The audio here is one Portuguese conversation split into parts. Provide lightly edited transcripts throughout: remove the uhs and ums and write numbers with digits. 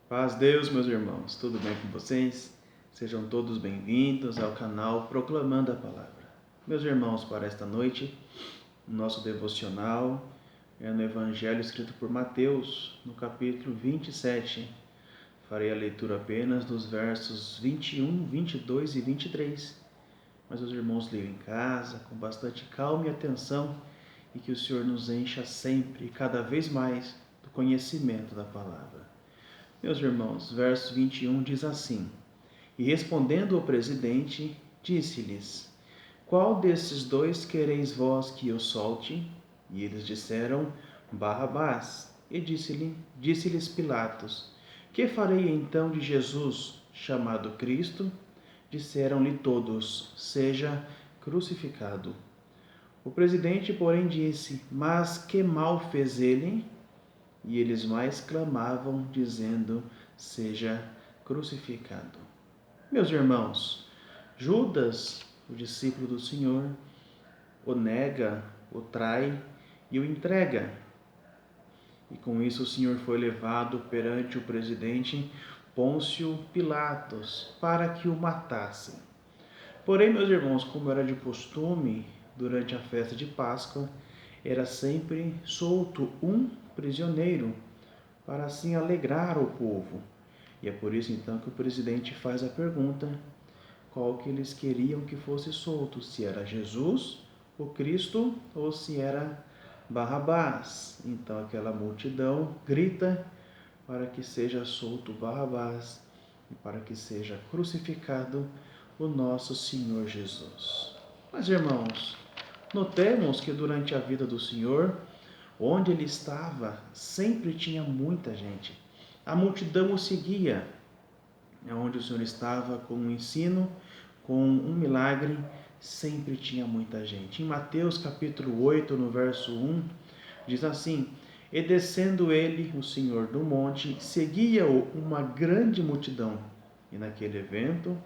Paz Deus, meus irmãos, tudo bem com vocês? Sejam todos bem-vindos ao canal Proclamando a Palavra. Meus irmãos, para esta noite, o nosso devocional é no Evangelho escrito por Mateus, no capítulo 27. Farei a leitura apenas dos versos 21, 22 e 23. Mas os irmãos leiam em casa, com bastante calma e atenção, e que o Senhor nos encha sempre e cada vez mais do conhecimento da palavra. Meus irmãos, verso 21 diz assim: E respondendo o presidente, disse-lhes: Qual desses dois quereis vós que eu solte? E eles disseram: Barrabás. E disse-lhes Pilatos: Que farei então de Jesus, chamado Cristo? Disseram-lhe todos: Seja crucificado. O presidente, porém, disse: Mas que mal fez ele? E eles mais clamavam, dizendo: Seja crucificado. Meus irmãos, Judas, o discípulo do Senhor, o nega, o trai e o entrega. E com isso o Senhor foi levado perante o presidente Pôncio Pilatos para que o matassem. Porém, meus irmãos, como era de costume, durante a festa de Páscoa, era sempre solto um prisioneiro, para assim alegrar o povo. E é por isso então que o presidente faz a pergunta: qual que eles queriam que fosse solto, se era Jesus, o Cristo, ou se era Barrabás. Então aquela multidão grita para que seja solto Barrabás e para que seja crucificado o nosso Senhor Jesus. Mas irmãos, notemos que durante a vida do Senhor, onde ele estava, sempre tinha muita gente. A multidão o seguia. Onde o Senhor estava com um ensino, com um milagre, sempre tinha muita gente. Em Mateus capítulo 8, no verso 1, diz assim: E descendo ele, o Senhor, do monte, seguia-o uma grande multidão. E naquele evento,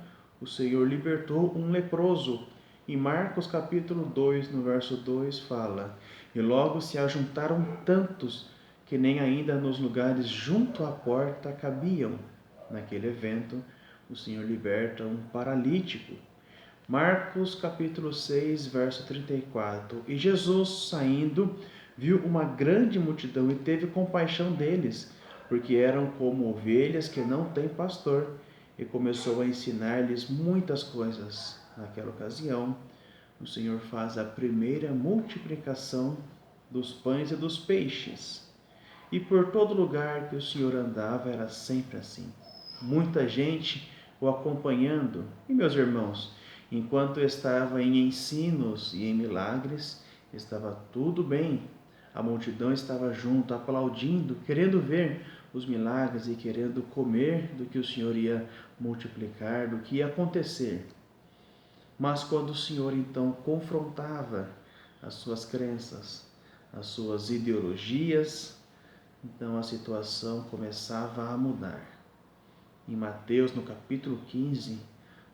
o Senhor libertou um leproso. Em Marcos capítulo 2, no verso 2, fala: E logo se ajuntaram tantos que nem ainda nos lugares junto à porta cabiam. Naquele evento, o Senhor liberta um paralítico. Marcos capítulo 6, verso 34. E Jesus, saindo, viu uma grande multidão e teve compaixão deles, porque eram como ovelhas que não têm pastor, e começou a ensinar-lhes muitas coisas. Naquela ocasião, o Senhor faz a primeira multiplicação dos pães e dos peixes. E por todo lugar que o Senhor andava era sempre assim. Muita gente o acompanhando. E meus irmãos, enquanto estava em ensinos e em milagres, estava tudo bem. A multidão estava junto, aplaudindo, querendo ver os milagres e querendo comer do que o Senhor ia multiplicar, do que ia acontecer. Mas quando o Senhor então confrontava as suas crenças, as suas ideologias, então a situação começava a mudar. Em Mateus, no capítulo 15,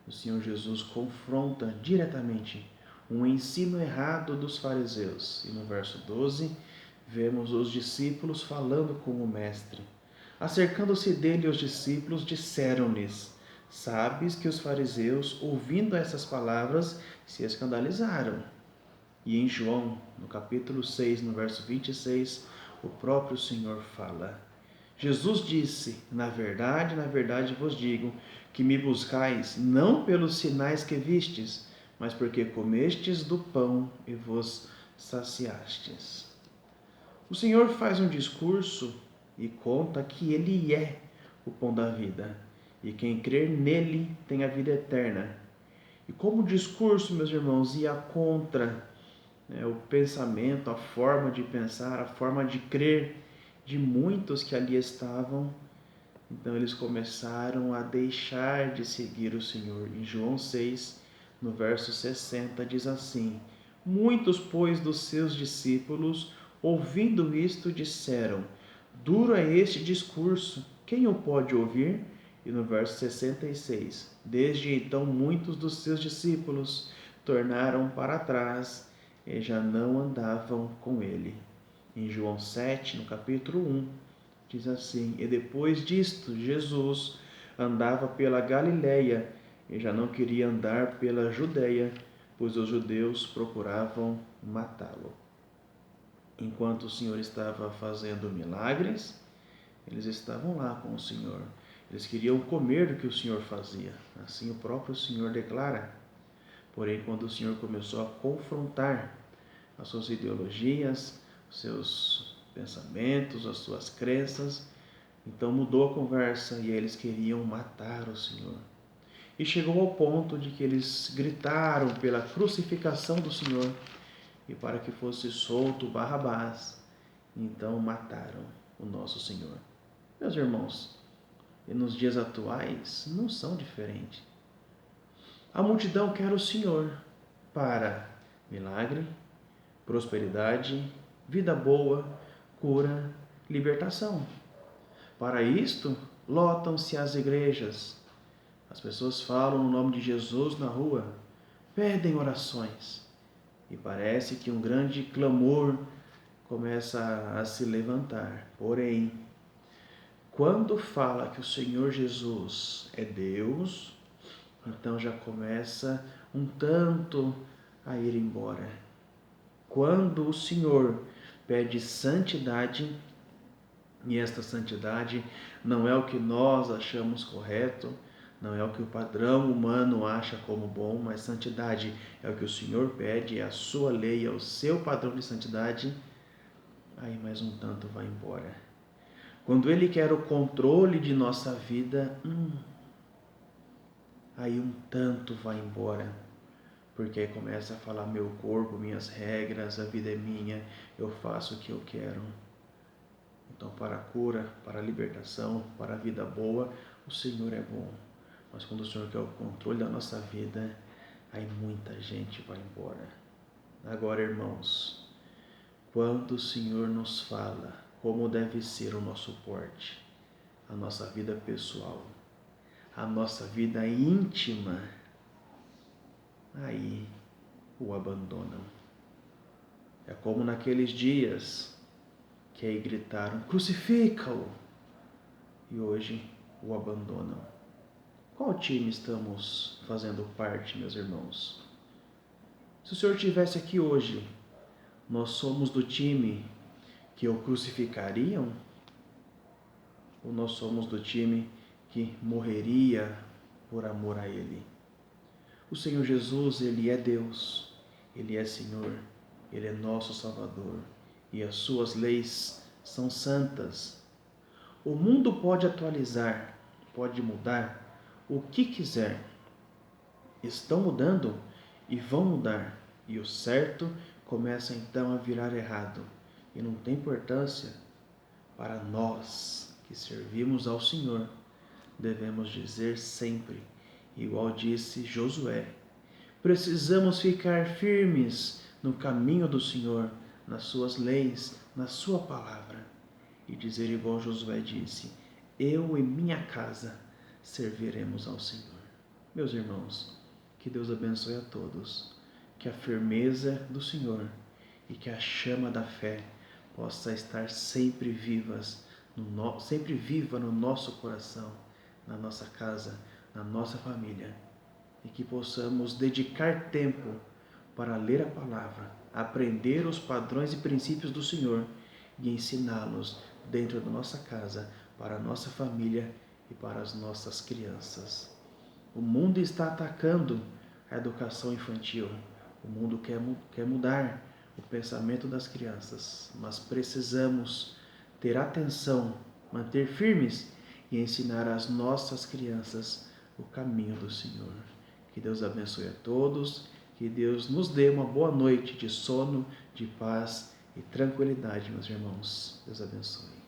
o Senhor Jesus confronta diretamente um ensino errado dos fariseus. E no verso 12, vemos os discípulos falando com o Mestre. Acercando-se dele, os discípulos disseram-lhes: Sabes que os fariseus, ouvindo essas palavras, se escandalizaram. E em João, no capítulo 6, no verso 26, o próprio Senhor fala: Jesus disse: na verdade vos digo, que me buscais não pelos sinais que vistes, mas porque comestes do pão e vos saciastes. O Senhor faz um discurso e conta que Ele é o pão da vida, e quem crer nele tem a vida eterna. E como o discurso, meus irmãos, ia contra o pensamento, a forma de pensar, a forma de crer de muitos que ali estavam, então eles começaram a deixar de seguir o Senhor. Em João 6, no verso 60, diz assim: Muitos, pois, dos seus discípulos, ouvindo isto, disseram: Duro é este discurso, quem o pode ouvir? E no verso 66, desde então muitos dos seus discípulos tornaram para trás e já não andavam com ele. Em João 7, no capítulo 1, Diz assim: e depois disto, Jesus andava pela Galileia e já não queria andar pela Judeia, pois os judeus procuravam matá-lo. Enquanto o Senhor estava fazendo milagres, eles estavam lá com o Senhor. Eles queriam comer do que o Senhor fazia. Assim o próprio Senhor declara. Porém, quando o Senhor começou a confrontar as suas ideologias, os seus pensamentos, as suas crenças, então mudou a conversa e eles queriam matar o Senhor. E chegou ao ponto de que eles gritaram pela crucificação do Senhor e para que fosse solto Barrabás. Então mataram o nosso Senhor. Meus irmãos, e nos dias atuais não são diferentes. A multidão quer o Senhor para milagre, prosperidade, vida boa, cura, libertação. Para isto, lotam-se as igrejas. As pessoas falam o nome de Jesus na rua, pedem orações. E parece que um grande clamor começa a se levantar. Porém, quando fala que o Senhor Jesus é Deus, então já começa um tanto a ir embora. Quando o Senhor pede santidade, e esta santidade não é o que nós achamos correto, não é o que o padrão humano acha como bom, mas santidade é o que o Senhor pede, é a sua lei, é o seu padrão de santidade, aí mais um tanto vai embora. Quando Ele quer o controle de nossa vida, aí um tanto vai embora. Porque aí começa a falar meu corpo, minhas regras, a vida é minha, eu faço o que eu quero. Então, para a cura, para a libertação, para a vida boa, o Senhor é bom. Mas quando o Senhor quer o controle da nossa vida, aí muita gente vai embora. Agora, irmãos, quando o Senhor nos fala como deve ser o nosso porte, a nossa vida pessoal, a nossa vida íntima, aí o abandonam. É como naqueles dias que aí gritaram, crucifica-o, e hoje o abandonam. Qual time estamos fazendo parte, meus irmãos? Se o Senhor estivesse aqui hoje, nós somos do time que o crucificariam? Ou nós somos do time que morreria por amor a Ele? O Senhor Jesus, Ele é Deus, Ele é Senhor, Ele é nosso Salvador e as suas leis são santas. O mundo pode atualizar, pode mudar o que quiser. Estão mudando e vão mudar, e o certo começa então a virar errado. E não tem importância. Para nós que servimos ao Senhor, devemos dizer sempre, igual disse Josué, precisamos ficar firmes no caminho do Senhor, nas suas leis, na sua palavra. E dizer igual Josué disse, eu e minha casa serviremos ao Senhor. Meus irmãos, que Deus abençoe a todos, que a firmeza do Senhor e que a chama da fé possa estar sempre viva no nosso coração, na nossa casa, na nossa família, e que possamos dedicar tempo para ler a palavra, aprender os padrões e princípios do Senhor e ensiná-los dentro da nossa casa, para a nossa família e para as nossas crianças. O mundo está atacando a educação infantil. O mundo quer mudar o pensamento das crianças, mas precisamos ter atenção, manter firmes e ensinar às nossas crianças o caminho do Senhor. Que Deus abençoe a todos, que Deus nos dê uma boa noite de sono, de paz e tranquilidade, meus irmãos. Deus abençoe.